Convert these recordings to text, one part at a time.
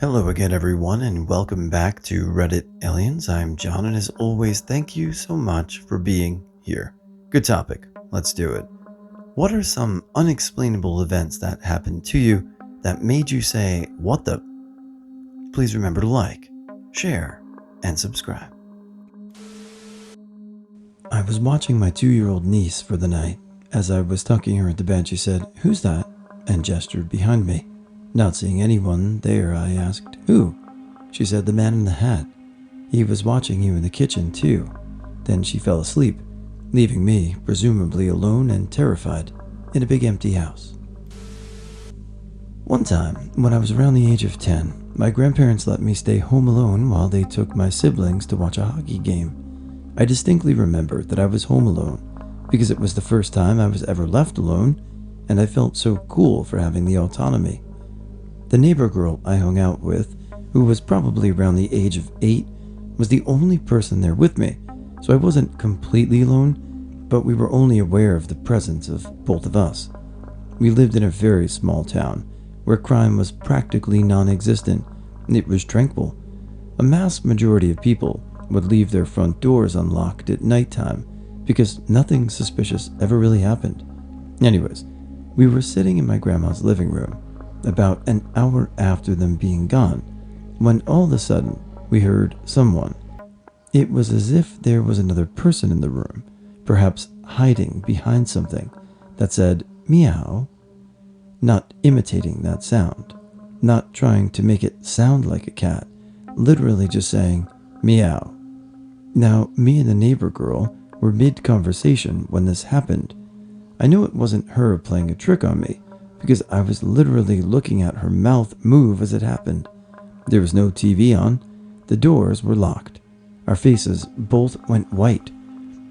Hello again, everyone, and welcome back to Reddit Aliens. I'm John, and as always, thank you so much for being here. Good topic. Let's do it. What are some unexplainable events that happened to you that made you say, "What the?" Please remember to like, share, and subscribe. I was watching my 2-year-old niece for the night. As I was tucking her into bed, she said, "Who's that?" and gestured behind me. Not seeing anyone there, I asked, "Who?" She said, "The man in the hat. He was watching you in the kitchen, too." Then she fell asleep, leaving me, presumably alone and terrified, in a big empty house. One time, when I was around the age of 10, my grandparents let me stay home alone while they took my siblings to watch a hockey game. I distinctly remember that I was home alone because it was the first time I was ever left alone, and I felt so cool for having the autonomy. The neighbor girl I hung out with, who was probably around the age of 8, was the only person there with me, so I wasn't completely alone, but we were only aware of the presence of both of us. We lived in a very small town, where crime was practically non-existent, and it was tranquil. A mass majority of people would leave their front doors unlocked at nighttime, because nothing suspicious ever really happened. Anyways, we were sitting in my grandma's living room, about an hour after them being gone, when all of a sudden we heard someone. It was as if there was another person in the room, perhaps hiding behind something, that said meow, not imitating that sound, not trying to make it sound like a cat, literally just saying meow. Now, me and the neighbor girl were mid-conversation when this happened. I knew it wasn't her playing a trick on me, because I was literally looking at her mouth move as it happened. There was no TV on. The doors were locked. Our faces both went white.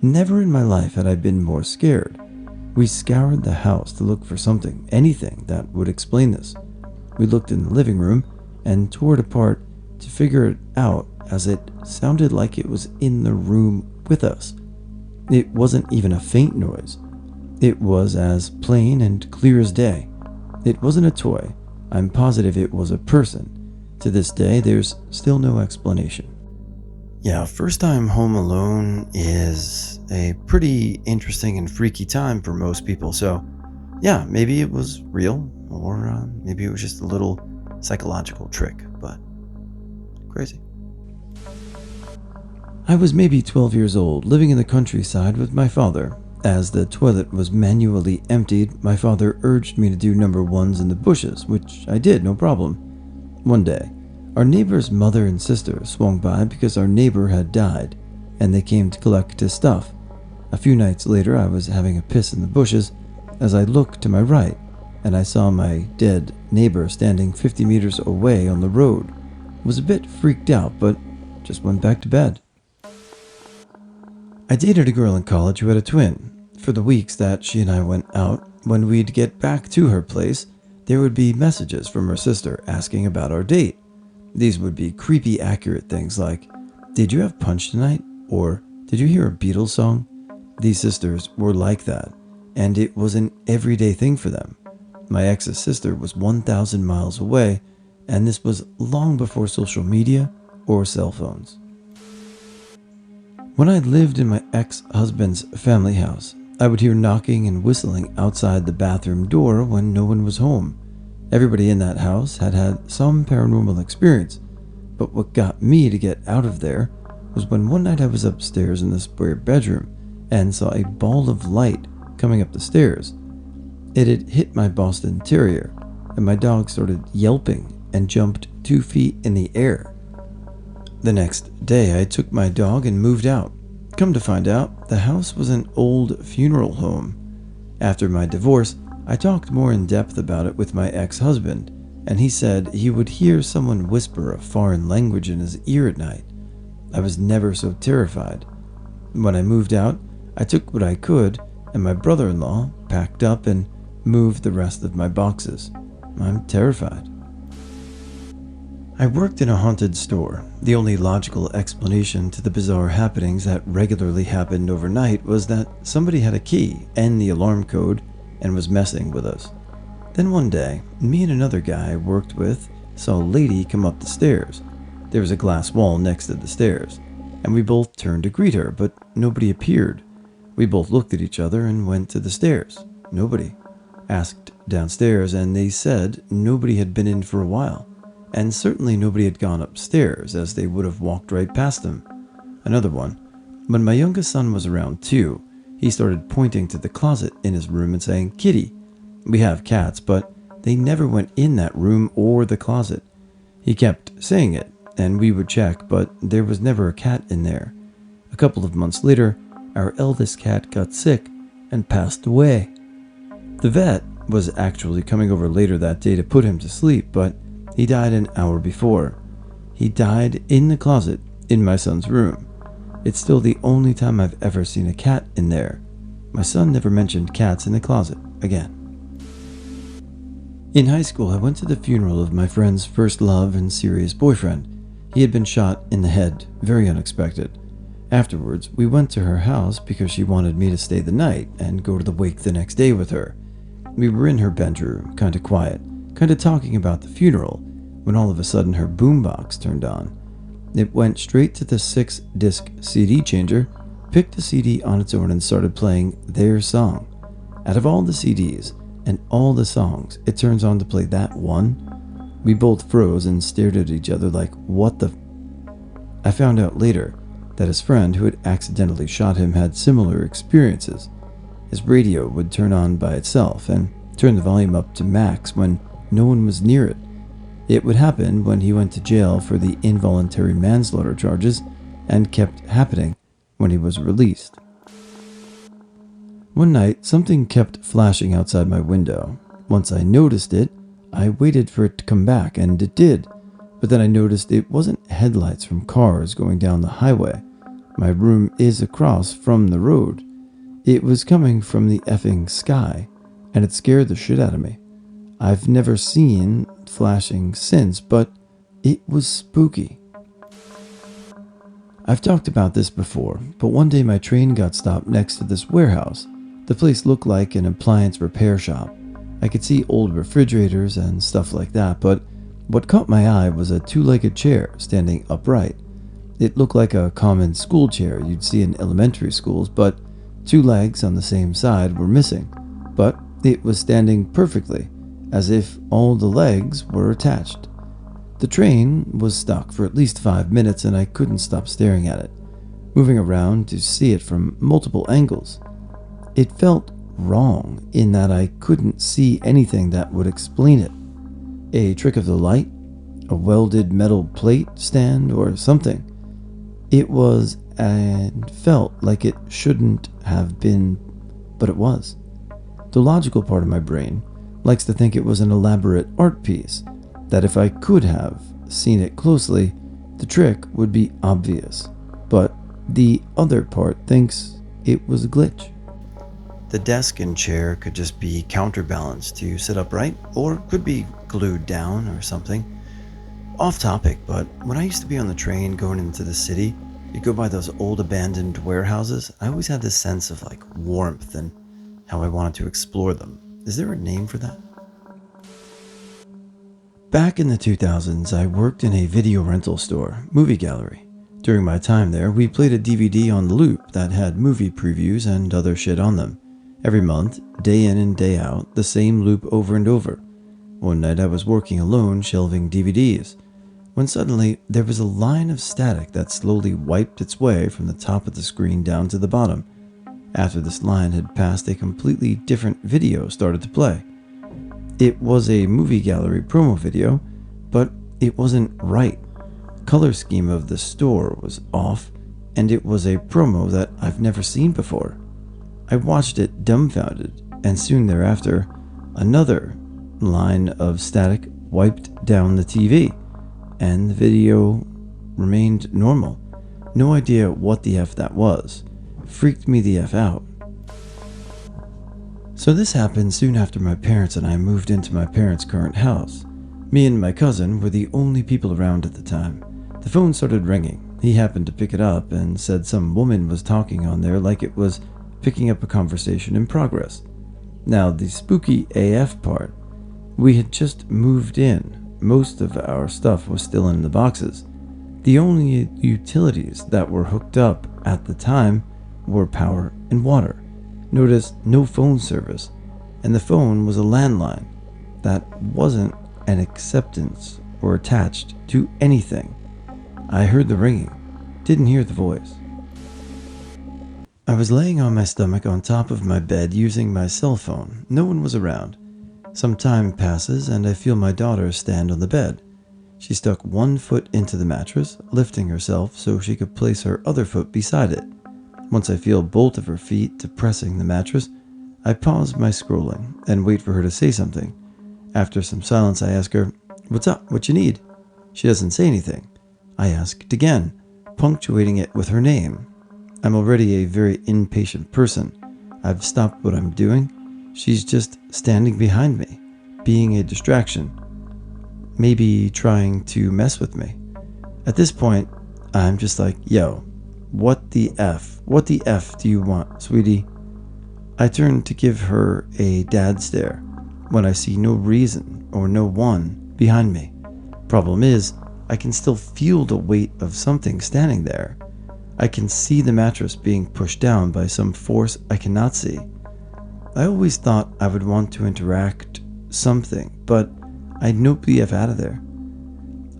Never in my life had I been more scared. We scoured the house to look for something, anything that would explain this. We looked in the living room and tore it apart to figure it out, as it sounded like it was in the room with us. It wasn't even a faint noise. It was as plain and clear as day. It wasn't a toy. I'm positive it was a person. To this day, there's still no explanation. Yeah, first time home alone is a pretty interesting and freaky time for most people. So, yeah, maybe it was real, or maybe it was just a little psychological trick, but crazy. I was maybe 12 years old, living in the countryside with my father. As the toilet was manually emptied, my father urged me to do number ones in the bushes, which I did, no problem. One day, our neighbor's mother and sister swung by because our neighbor had died, and they came to collect his stuff. A few nights later, I was having a piss in the bushes as I looked to my right, and I saw my dead neighbor standing 50 meters away on the road. I was a bit freaked out, but just went back to bed. I dated a girl in college who had a twin. For the weeks that she and I went out, when we'd get back to her place, there would be messages from her sister asking about our date. These would be creepy accurate things like, "Did you have punch tonight?" or "Did you hear a Beatles song?" These sisters were like that, and it was an everyday thing for them. My ex's sister was 1,000 miles away, and this was long before social media or cell phones. When I lived in my ex-husband's family house, I would hear knocking and whistling outside the bathroom door when no one was home. Everybody in that house had had some paranormal experience, but what got me to get out of there was when one night I was upstairs in the spare bedroom and saw a ball of light coming up the stairs. It had hit my Boston Terrier, and my dog started yelping and jumped 2 feet in the air. The next day, I took my dog and moved out. Come to find out, the house was an old funeral home. After my divorce, I talked more in depth about it with my ex-husband, and he said he would hear someone whisper a foreign language in his ear at night. I was never so terrified. When I moved out, I took what I could, and my brother-in-law packed up and moved the rest of my boxes. I'm terrified. I worked in a haunted store. The only logical explanation to the bizarre happenings that regularly happened overnight was that somebody had a key and the alarm code and was messing with us. Then one day, me and another guy I worked with saw a lady come up the stairs. There was a glass wall next to the stairs, and we both turned to greet her, but nobody appeared. We both looked at each other and went to the stairs. Nobody. Asked downstairs, and they said nobody had been in for a while, and certainly nobody had gone upstairs, as they would have walked right past them. Another one. When my youngest son was around 2, he started pointing to the closet in his room and saying, "Kitty." We have cats, but they never went in that room or the closet. He kept saying it, and we would check, but there was never a cat in there. A couple of months later, our eldest cat got sick and passed away. The vet was actually coming over later that day to put him to sleep, but he died an hour before. He died in the closet in my son's room. It's still the only time I've ever seen a cat in there. My son never mentioned cats in the closet again. In high school, I went to the funeral of my friend's first love and serious boyfriend. He had been shot in the head, very unexpected. Afterwards, we went to her house because she wanted me to stay the night and go to the wake the next day with her. We were in her bedroom, kinda quiet, kinda talking about the funeral, when all of a sudden her boombox turned on. It went straight to the 6-disc CD changer, picked a CD on its own and started playing their song. Out of all the CDs and all the songs, it turns on to play that one. We both froze and stared at each other like, what the I found out later that his friend who had accidentally shot him had similar experiences. His radio would turn on by itself and turn the volume up to max when no one was near it. It would happen when he went to jail for the involuntary manslaughter charges and kept happening when he was released. One night, something kept flashing outside my window. Once I noticed it, I waited for it to come back, and it did. But then I noticed it wasn't headlights from cars going down the highway. My room is across from the road. It was coming from the effing sky, and it scared the shit out of me. I've never seen flashing since, but it was spooky. I've talked about this before, but one day my train got stopped next to this warehouse. The place looked like an appliance repair shop. I could see old refrigerators and stuff like that, but what caught my eye was a 2-legged chair standing upright. It looked like a common school chair you'd see in elementary schools, but 2 legs on the same side were missing. But it was standing perfectly, as if all the legs were attached. The train was stuck for at least 5 minutes and I couldn't stop staring at it, moving around to see it from multiple angles. It felt wrong in that I couldn't see anything that would explain it. A trick of the light, a welded metal plate stand, or something. It was and felt like it shouldn't have been, but it was. The logical part of my brain likes to think it was an elaborate art piece, that if I could have seen it closely, the trick would be obvious. But the other part thinks it was a glitch. The desk and chair could just be counterbalanced to sit upright, or could be glued down or something. Off topic, but when I used to be on the train going into the city, you'd go by those old abandoned warehouses. I always had this sense of like warmth and how I wanted to explore them. Is there a name for that? Back in the 2000s, I worked in a video rental store, movie gallery. During my time there, we played a DVD on loop that had movie previews and other shit on them. Every month, day in and day out, the same loop over and over. One night I was working alone shelving DVDs, when suddenly there was a line of static that slowly wiped its way from the top of the screen down to the bottom. After this line had passed, a completely different video started to play. It was a movie gallery promo video, but it wasn't right. Color scheme of the store was off, and it was a promo that I've never seen before. I watched it dumbfounded, and soon thereafter, another line of static wiped down the TV, and the video remained normal. No idea what the F that was. Freaked me the F out. So this happened soon after my parents and I moved into my parents' current house. Me and my cousin were the only people around at the time. The phone started ringing. He happened to pick it up and said some woman was talking on there like it was picking up a conversation in progress. Now, the spooky AF part, we had just moved in most of our stuff was still in the boxes. The only utilities that were hooked up at the time were power and water. Notice no phone service, and the phone was a landline that wasn't an acceptance or attached to anything. I heard the ringing, didn't hear the voice. I was laying on my stomach on top of my bed using my cell phone. No one was around. Some time passes and I feel my daughter stand on the bed. She stuck one foot into the mattress, lifting herself so she could place her other foot beside it. Once I feel both of her feet depressing the mattress, I pause my scrolling and wait for her to say something. After some silence, I ask her, "What's up? What you need?" She doesn't say anything. I asked again, punctuating it with her name. I'm already a very impatient person. I've stopped what I'm doing. She's just standing behind me, being a distraction, maybe trying to mess with me. At this point, I'm just like, "Yo, what the F? What the F do you want, sweetie?" I turn to give her a dad stare when I see no reason or no one behind me. Problem is, I can still feel the weight of something standing there. I can see the mattress being pushed down by some force I cannot see. I always thought I would want to interact something, but I'd nope the F out of there.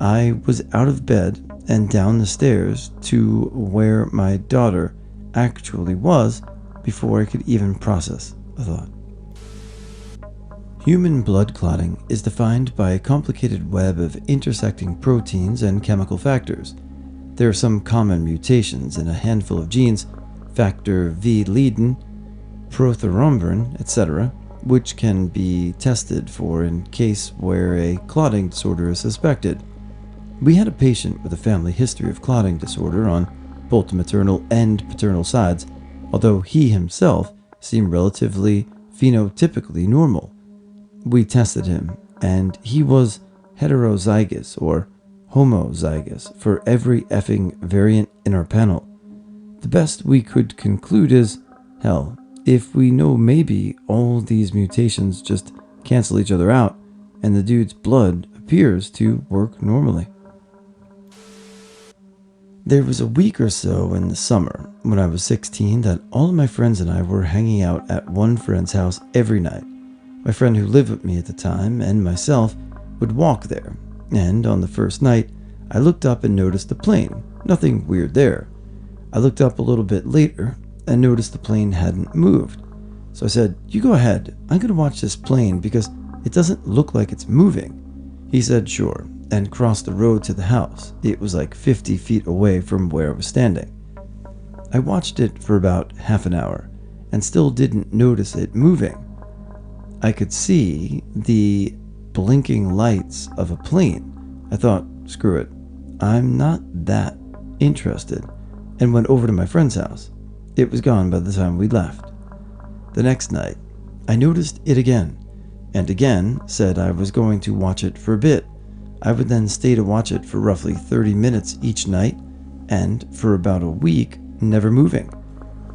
I was out of bed and down the stairs to where my daughter actually was before I could even process a thought. Human blood clotting is defined by a complicated web of intersecting proteins and chemical factors. There are some common mutations in a handful of genes, factor V Leiden, prothrombin, etc., which can be tested for in case where a clotting disorder is suspected. We had a patient with a family history of clotting disorder on both the maternal and paternal sides, although he himself seemed relatively phenotypically normal. We tested him, and he was heterozygous or homozygous for every effing variant in our panel. The best we could conclude is, hell, if we know maybe all these mutations just cancel each other out, and the dude's blood appears to work normally. There was a week or so in the summer, when I was 16, that all of my friends and I were hanging out at one friend's house every night. My friend who lived with me at the time and myself would walk there, and on the first night, I looked up and noticed a plane. Nothing weird there. I looked up a little bit later and noticed the plane hadn't moved. So I said, "You go ahead, I'm going to watch this plane because it doesn't look like it's moving." He said sure, and crossed the road to the house. It was like 50 feet away from where I was standing. I watched it for about half an hour and still didn't notice it moving. I could see the blinking lights of a plane. I thought, screw it, I'm not that interested, and went over to my friend's house. It was gone by the time we left. The next night, I noticed it again, and again said I was going to watch it for a bit. I would then stay to watch it for roughly 30 minutes each night, and for about a week, never moving.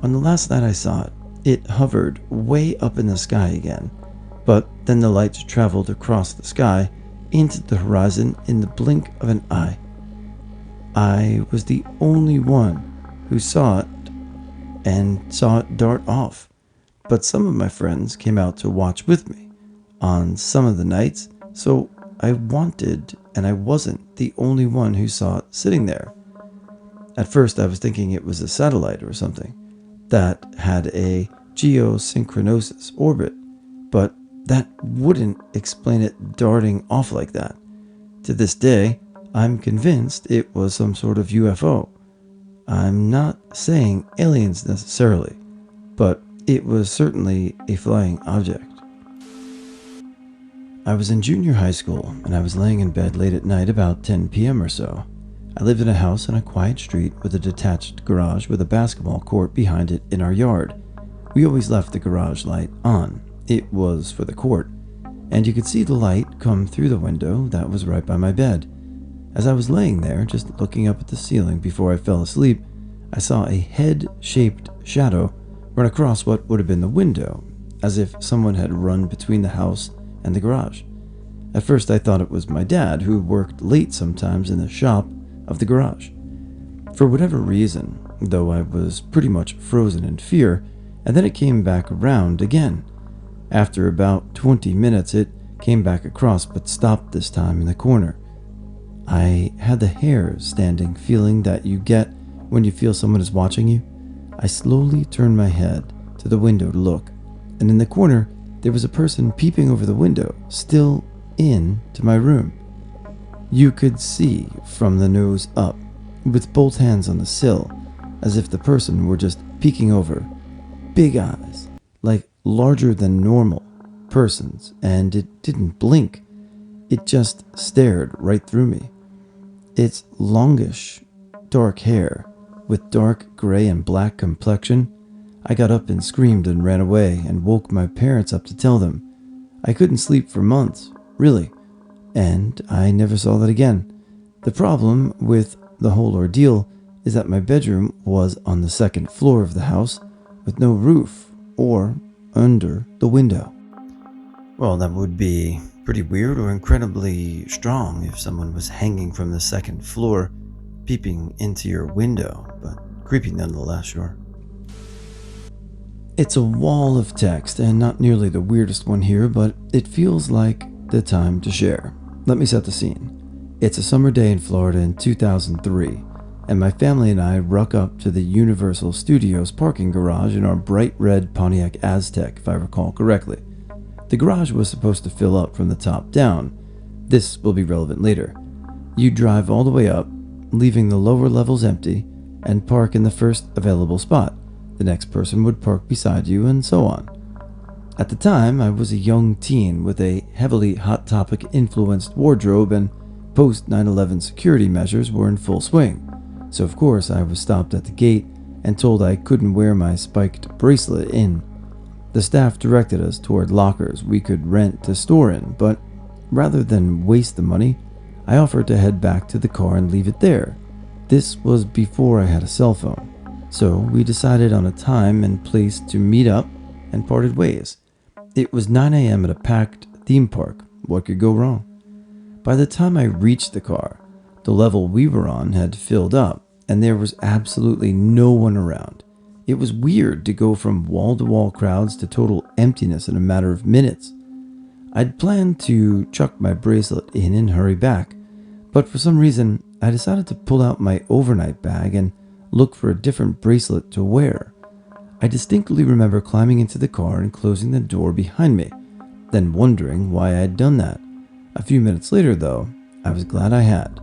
On the last night I saw it, it hovered way up in the sky again, but then the lights traveled across the sky into the horizon in the blink of an eye. I was the only one who saw it and saw it dart off, but some of my friends came out to watch with me on some of the nights, so I wanted, and I wasn't the only one who saw it sitting there. At first I was thinking it was a satellite or something that had a geosynchronous orbit, but that wouldn't explain it darting off like that. To this day, I'm convinced it was some sort of UFO. I'm not saying aliens necessarily, but it was certainly a flying object. I was in junior high school, and I was laying in bed late at night about 10 p.m. or so. I lived in a house on a quiet street with a detached garage with a basketball court behind it in our yard. We always left the garage light on. It was for the court, and you could see the light come through the window that was right by my bed. As I was laying there, just looking up at the ceiling before I fell asleep, I saw a head-shaped shadow run across what would have been the window, as if someone had run between the house and the garage. At first I thought it was my dad, who worked late sometimes in the shop of the garage. For whatever reason, though, I was pretty much frozen in fear, and then it came back around again. After about 20 minutes, it came back across but stopped this time in the corner. I had the hairs standing feeling that you get when you feel someone is watching you. I slowly turned my head to the window to look, and in the corner there was a person peeping over the window, still into my room. You could see from the nose up, with both hands on the sill, as if the person were just peeking over. Big eyes, like larger than normal persons, and it didn't blink. It just stared right through me. Its longish, dark hair, with dark gray and black complexion. I got up and screamed and ran away and woke my parents up to tell them. I couldn't sleep for months, really, and I never saw that again. The problem with the whole ordeal is that my bedroom was on the second floor of the house with no roof or under the window. Well, that would be pretty weird or incredibly strong if someone was hanging from the second floor, peeping into your window, but creepy nonetheless, sure. It's a wall of text, and not nearly the weirdest one here, but it feels like the time to share. Let me set the scene. It's a summer day in Florida in 2003, and my family and I ruck up to the Universal Studios parking garage in our bright red Pontiac Aztek, if I recall correctly. The garage was supposed to fill up from the top down. This will be relevant later. You drive all the way up, leaving the lower levels empty, and park in the first available spot. The next person would park beside you, and so on. At the time, I was a young teen with a heavily Hot Topic influenced wardrobe, and post 9/11 security measures were in full swing. So of course I was stopped at the gate and told I couldn't wear my spiked bracelet in. The staff directed us toward lockers we could rent to store in, but rather than waste the money, I offered to head back to the car and leave it there. This was before I had a cell phone, so we decided on a time and place to meet up and parted ways. It was 9 a.m. at a packed theme park. What could go wrong? By the time I reached the car, the level we were on had filled up, and there was absolutely no one around. It was weird to go from wall-to-wall crowds to total emptiness in a matter of minutes. I'd planned to chuck my bracelet in and hurry back, but for some reason I decided to pull out my overnight bag and look for a different bracelet to wear. I distinctly remember climbing into the car and closing the door behind me, then wondering why I had done that. A few minutes later, though, I was glad I had.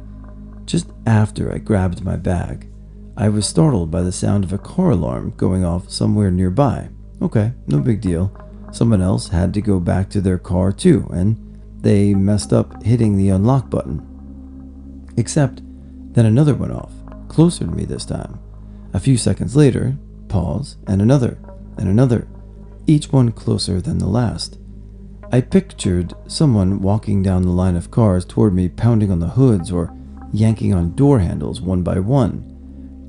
Just after I grabbed my bag, I was startled by the sound of a car alarm going off somewhere nearby. Okay, no big deal. Someone else had to go back to their car too, and they messed up hitting the unlock button. Except then another went off, closer to me this time. A few seconds later, pause, and another, each one closer than the last. I pictured someone walking down the line of cars toward me, pounding on the hoods or yanking on door handles one by one.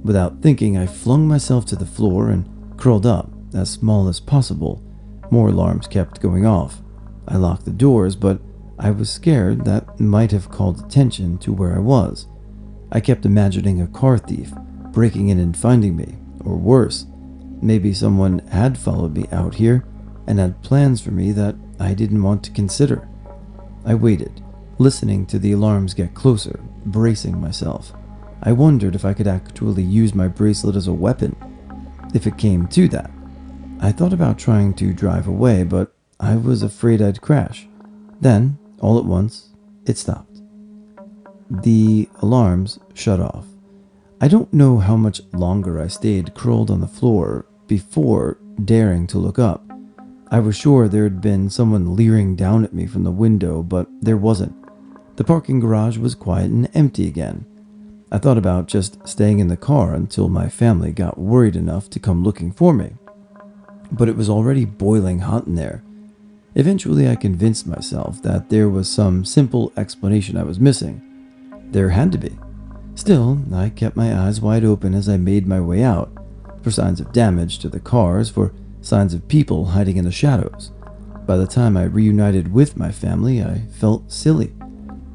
Without thinking, I flung myself to the floor and curled up, as small as possible. More alarms kept going off. I locked the doors, but I was scared that might have called attention to where I was. I kept imagining a car thief breaking in and finding me, or worse, maybe someone had followed me out here and had plans for me that I didn't want to consider. I waited, listening to the alarms get closer, bracing myself. I wondered if I could actually use my bracelet as a weapon. If it came to that, I thought about trying to drive away, but I was afraid I'd crash. Then, all at once, it stopped. The alarms shut off. I don't know how much longer I stayed curled on the floor before daring to look up. I was sure there had been someone leering down at me from the window, but there wasn't. The parking garage was quiet and empty again. I thought about just staying in the car until my family got worried enough to come looking for me. But it was already boiling hot in there. Eventually, I convinced myself that there was some simple explanation I was missing. There had to be. Still, I kept my eyes wide open as I made my way out, for signs of damage to the cars, for signs of people hiding in the shadows. By the time I reunited with my family, I felt silly.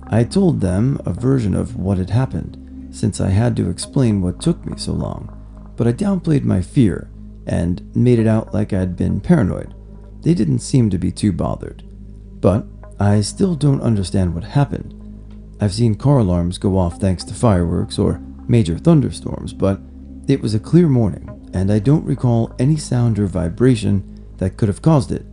I told them a version of what had happened, since I had to explain what took me so long, but I downplayed my fear and made it out like I'd been paranoid. They didn't seem to be too bothered. But I still don't understand what happened. I've seen car alarms go off thanks to fireworks or major thunderstorms, but it was a clear morning, and I don't recall any sound or vibration that could have caused it.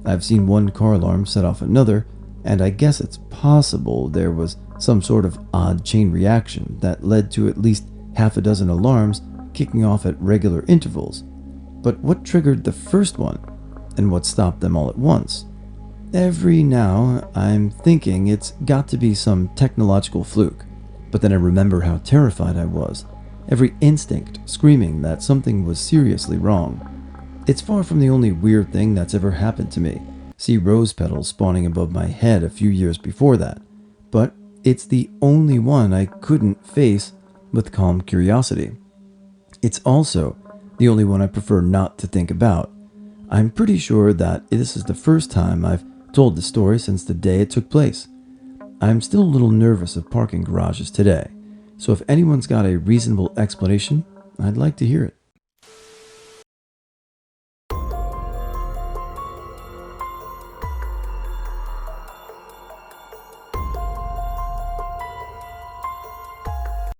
I've seen one car alarm set off another, and I guess it's possible there was some sort of odd chain reaction that led to at least half a dozen alarms kicking off at regular intervals. But what triggered the first one, and what stopped them all at once? Every now I'm thinking it's got to be some technological fluke, but then I remember how terrified I was, every instinct screaming that something was seriously wrong. It's far from the only weird thing that's ever happened to me. See rose petals spawning above my head a few years before that, but it's the only one I couldn't face with calm curiosity. It's also the only one I prefer not to think about. I'm pretty sure that this is the first time I've told the story since the day it took place. I'm still a little nervous of parking garages today, so if anyone's got a reasonable explanation, I'd like to hear it.